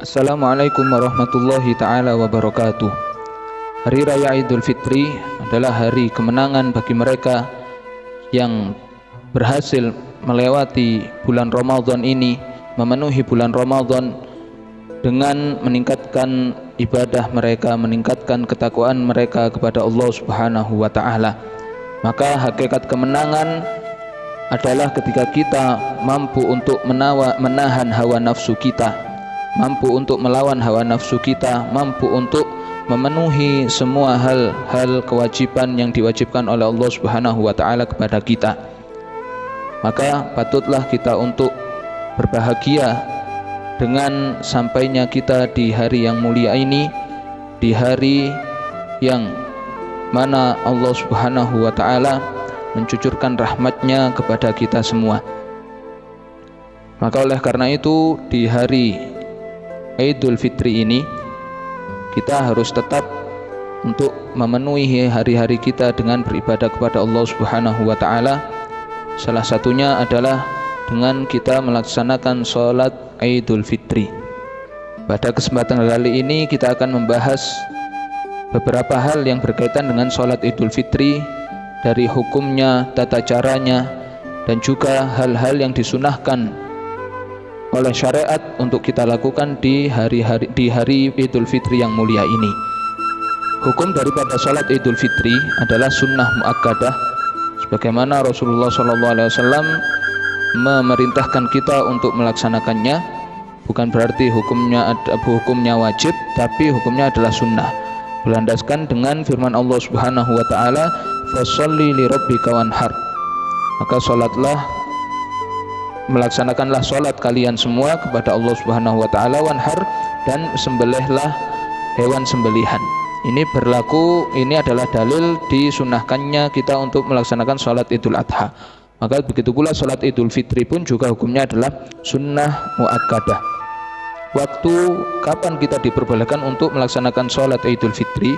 Assalamualaikum warahmatullahi ta'ala wabarakatuh. Hari Raya Idul Fitri adalah hari kemenangan bagi mereka yang berhasil melewati bulan Ramadan ini, memenuhi bulan Ramadan dengan meningkatkan ibadah mereka, meningkatkan ketakwaan mereka kepada Allah Subhanahu wa ta'ala. Maka hakikat kemenangan adalah ketika kita mampu untuk menahan hawa nafsu kita, mampu untuk melawan hawa nafsu kita, mampu untuk memenuhi semua hal-hal kewajiban yang diwajibkan oleh Allah Subhanahu wa ta'ala kepada kita. Maka patutlah kita untuk berbahagia dengan sampainya kita di hari yang mulia ini, di hari yang mana Allah Subhanahu wa ta'ala mencucurkan rahmatnya kepada kita semua. Maka oleh karena itu di hari Idul Fitri ini kita harus tetap untuk memenuhi hari-hari kita dengan beribadah kepada Allah Subhanahu wa ta'ala. Salah satunya adalah dengan kita melaksanakan sholat Idul Fitri. Pada kesempatan kali ini kita akan membahas beberapa hal yang berkaitan dengan sholat Idul Fitri, dari hukumnya, tata caranya, dan juga hal-hal yang disunahkan oleh syariat untuk kita lakukan di hari Idul Fitri yang mulia ini. Hukum daripada salat Idul Fitri adalah sunnah muakkadah, sebagaimana Rasulullah SAW memerintahkan kita untuk melaksanakannya. Bukan berarti hukumnya wajib, tapi hukumnya adalah sunnah, berlandaskan dengan firman Allah Subhanahu wa ta'ala, fasholli li rabbika wanhar. Maka melaksanakanlah sholat kalian semua kepada Allah Subhanahu wa ta'ala, wanhar, dan sembelihlah hewan sembelihan. Ini adalah dalil disunahkannya kita untuk melaksanakan sholat Idul Adha. Maka begitu pula sholat Idul Fitri pun juga hukumnya adalah sunnah muakkadah. Waktu kapan kita diperbolehkan untuk melaksanakan sholat Idul Fitri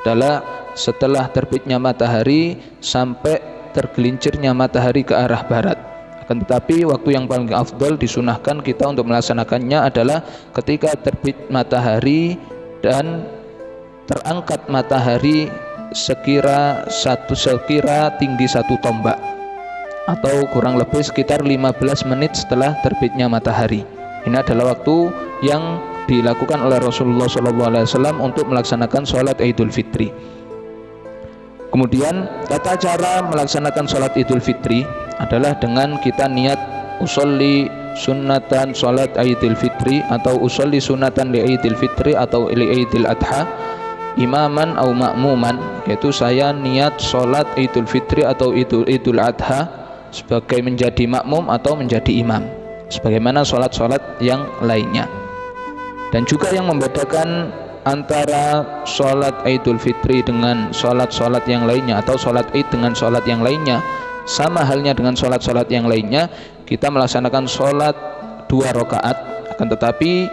adalah setelah terbitnya matahari sampai tergelincirnya matahari ke arah barat. Akan tetapi waktu yang paling afdal disunahkan kita untuk melaksanakannya adalah ketika terbit matahari dan terangkat matahari sekira tinggi 1 tombak, atau kurang lebih sekitar 15 menit setelah terbitnya matahari. Ini adalah waktu yang dilakukan oleh Rasulullah SAW untuk melaksanakan sholat Idul Fitri. Kemudian tata cara melaksanakan sholat Idul Fitri adalah dengan kita niat usolli sunnatan sholat Idul Fitri, atau usolli sunnatan li Idul Fitri atau li Idul Adha, imaman au ma'muman, yaitu saya niat sholat Idul Fitri atau Idul Adha sebagai menjadi makmum atau menjadi imam, sebagaimana sholat-sholat yang lainnya. Dan juga yang membedakan antara sholat Idul Fitri dengan sholat-sholat yang lainnya, atau sholat Id dengan sholat yang lainnya, sama halnya dengan sholat-sholat yang lainnya, kita melaksanakan sholat 2 rakaat. Akan tetapi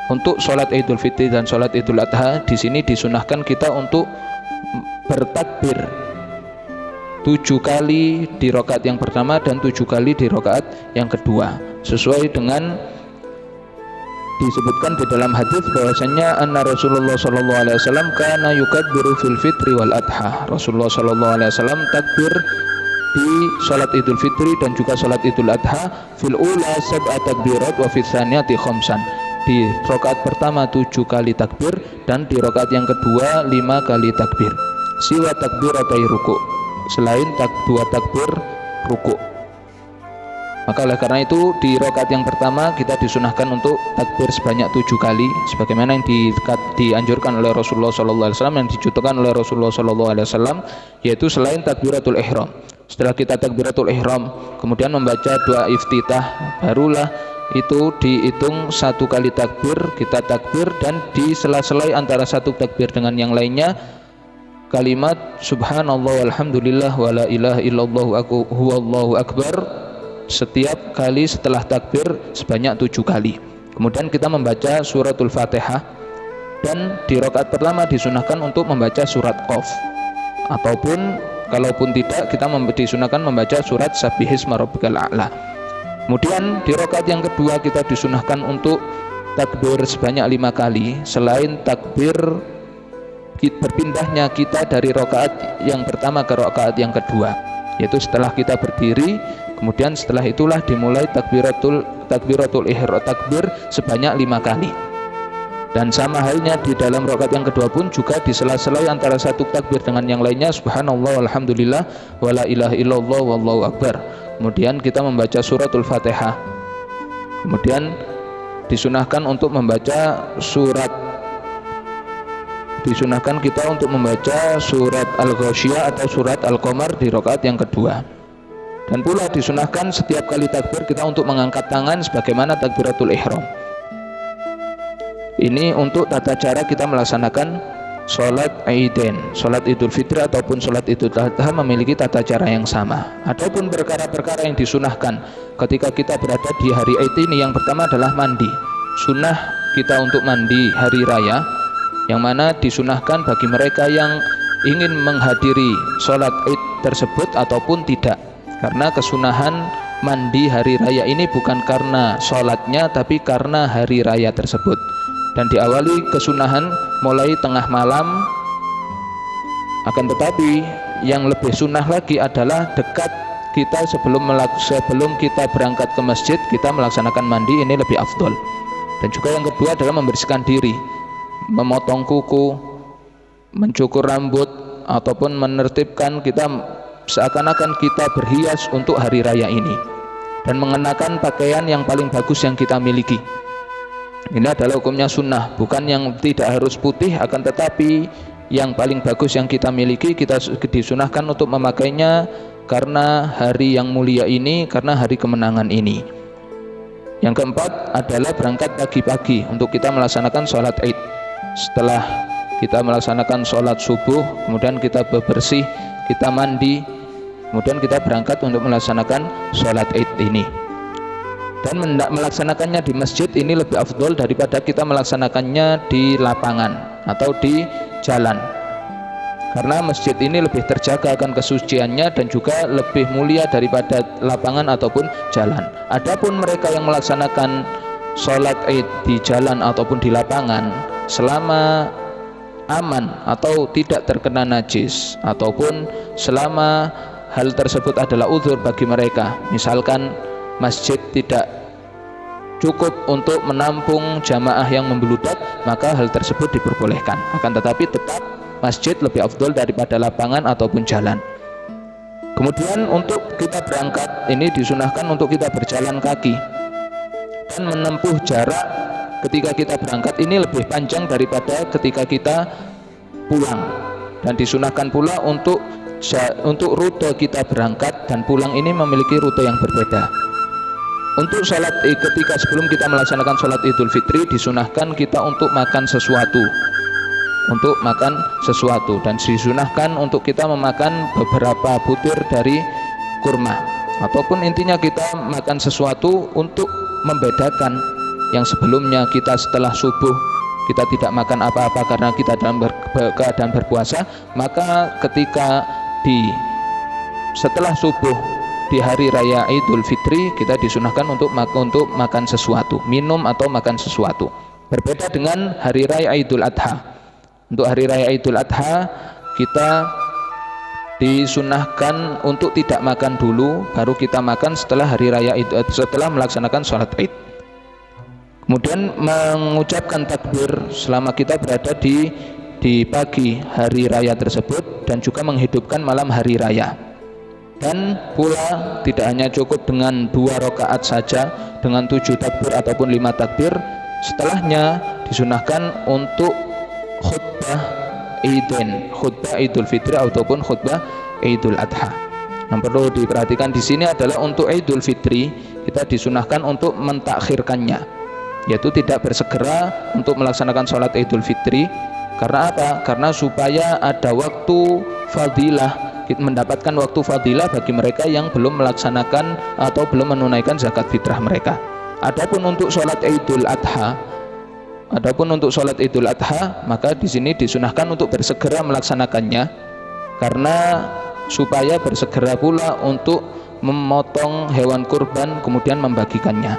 untuk sholat Idul Fitri dan sholat Idul Adha di sini disunahkan kita untuk bertakbir 7 kali di rakaat yang pertama dan 7 kali di rakaat yang kedua, sesuai dengan disebutkan di dalam hadis bahwasanya anna Rasulullah sallallahu alaihi wasallam kana yukabbiru fil fitri wal adha. Rasulullah sallallahu alaihi wasallam takbir di salat Idul Fitri dan juga salat Idul Adha fil ula sab'a takbirat wa fil tsaniyati khamsan. Di rakaat pertama 7 kali takbir dan di rakaat yang kedua 5 kali takbir. Siwa takbiratai ruku', selain 2 takbir ruku'. Maka oleh karena itu di rakaat yang pertama kita disunahkan untuk takbir sebanyak 7 kali, sebagaimana yang dianjurkan oleh Rasulullah SAW, yang dicontohkan oleh Rasulullah SAW, yaitu selain takbiratul ihram. Setelah kita takbiratul ihram, kemudian membaca doa iftitah, barulah itu dihitung 1 kali takbir, kita takbir, dan di sela-sela antara satu takbir dengan yang lainnya kalimat subhanallah walhamdulillah wala ilaha illallah huwallahu akbar setiap kali setelah takbir sebanyak 7 kali. Kemudian kita membaca suratul Fatihah, dan di rakaat pertama disunahkan untuk membaca surat Qaf, ataupun kalaupun tidak kita disunahkan membaca surat Sabbihisma rabbikal a'la. Kemudian di rakaat yang kedua kita disunahkan untuk takbir sebanyak 5 kali selain takbir berpindahnya kita dari rakaat yang pertama ke rakaat yang kedua, yaitu setelah kita berdiri, kemudian setelah itulah dimulai takbiratul ihram, takbir sebanyak 5 kali. Dan sama halnya di dalam rakaat yang kedua pun juga di sela-sela antara satu takbir dengan yang lainnya, subhanallah walhamdulillah wala ilaha illallah wallahu akbar. Kemudian kita membaca suratul Fatihah. Kemudian disunahkan kita untuk membaca surat Al-Ghasyiyah atau surat Al-Qamar di rakaat yang kedua. Dan pula disunahkan setiap kali takbir kita untuk mengangkat tangan sebagaimana takbiratul ihram. Ini untuk tata cara kita melaksanakan sholat Aidain, sholat Idul Fitri ataupun sholat Idul Adha memiliki tata cara yang sama. Adapun perkara-perkara yang disunahkan ketika kita berada di hari Aid ini, yang pertama adalah mandi. Sunnah kita untuk mandi hari raya, yang mana disunahkan bagi mereka yang ingin menghadiri sholat Id tersebut ataupun tidak. Karena kesunahan mandi hari raya ini bukan karena sholatnya, tapi karena hari raya tersebut. Dan diawali kesunahan mulai tengah malam. Akan tetapi yang lebih sunnah lagi adalah dekat kita sebelum kita berangkat ke masjid, kita melaksanakan mandi, ini lebih afdol. Dan juga yang kedua adalah membersihkan diri, memotong kuku, mencukur rambut, ataupun menertibkan kita seakan-akan kita berhias untuk hari raya ini, dan mengenakan pakaian yang paling bagus yang kita miliki. Ini adalah hukumnya sunnah, bukan yang tidak harus putih, akan tetapi yang paling bagus yang kita miliki kita disunahkan untuk memakainya karena hari yang mulia ini, karena hari kemenangan ini. Yang keempat adalah berangkat pagi-pagi untuk kita melaksanakan sholat Id. Setelah kita melaksanakan sholat subuh, kemudian kita bebersih, kita mandi, kemudian kita berangkat untuk melaksanakan sholat Id ini. Dan melaksanakannya di masjid ini lebih afdol daripada kita melaksanakannya di lapangan atau di jalan, karena masjid ini lebih terjaga akan kesuciannya dan juga lebih mulia daripada lapangan ataupun jalan. Adapun mereka yang melaksanakan sholat Id di jalan ataupun di lapangan, selama aman atau tidak terkena najis, ataupun selama hal tersebut adalah uzur bagi mereka, misalkan masjid tidak cukup untuk menampung jamaah yang membeludak, maka hal tersebut diperbolehkan. Akan tetapi tetap masjid lebih afdol daripada lapangan ataupun jalan. Kemudian untuk kita berangkat ini disunahkan untuk kita berjalan kaki, dan menempuh jarak ketika kita berangkat ini lebih panjang daripada ketika kita pulang. Dan disunahkan pula untuk rute kita berangkat dan pulang ini memiliki rute yang berbeda. Untuk sholat ketika sebelum kita melaksanakan sholat Idul Fitri, disunahkan kita untuk makan sesuatu, dan disunahkan untuk kita memakan beberapa butir dari kurma, ataupun intinya kita makan sesuatu untuk membedakan yang sebelumnya kita setelah subuh kita tidak makan apa-apa karena kita dalam keadaan berpuasa, maka ketika setelah subuh di hari raya Idul Fitri kita disunahkan untuk makan sesuatu, minum atau makan sesuatu. Berbeda dengan hari raya Idul Adha. Untuk hari raya Idul Adha kita disunahkan untuk tidak makan dulu, baru kita makan setelah hari raya setelah melaksanakan sholat Id. Kemudian mengucapkan takbir selama kita berada di pagi hari raya tersebut, dan juga menghidupkan malam hari raya. Dan pula tidak hanya cukup dengan 2 rakaat saja dengan 7 takbir ataupun 5 takbir, setelahnya disunahkan untuk khutbah Idain, khutbah Idul Fitri ataupun khutbah Idul Adha. Yang perlu diperhatikan di sini adalah untuk Idul Fitri kita disunahkan untuk mentakhirkannya, yaitu tidak bersegera untuk melaksanakan sholat Idul Fitri. Karena apa? Karena supaya ada waktu fadilah, kita mendapatkan waktu fadilah bagi mereka yang belum melaksanakan atau belum menunaikan zakat fitrah mereka. Adapun untuk sholat Idul Adha, maka di sini disunahkan untuk bersegera melaksanakannya, karena supaya bersegera pula untuk memotong hewan kurban kemudian membagikannya.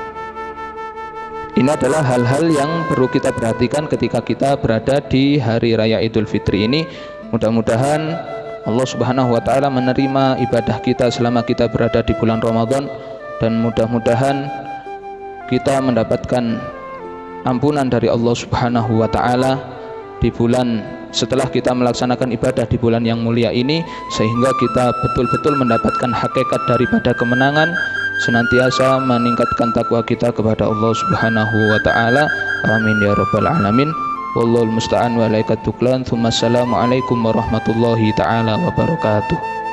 Ini adalah hal-hal yang perlu kita perhatikan ketika kita berada di hari raya Idul Fitri ini. Mudah-mudahan Allah Subhanahu wa taala menerima ibadah kita selama kita berada di bulan Ramadan, dan mudah-mudahan kita mendapatkan ampunan dari Allah Subhanahu wa taala di bulan setelah kita melaksanakan ibadah di bulan yang mulia ini, sehingga kita betul-betul mendapatkan hakikat daripada kemenangan, senantiasa meningkatkan takwa kita kepada Allah Subhanahu wa taala. Amin ya rabbal alamin. Wallahul musta'an wa ilaika tuklan. Assalamualaikum warahmatullahi taala wabarakatuh.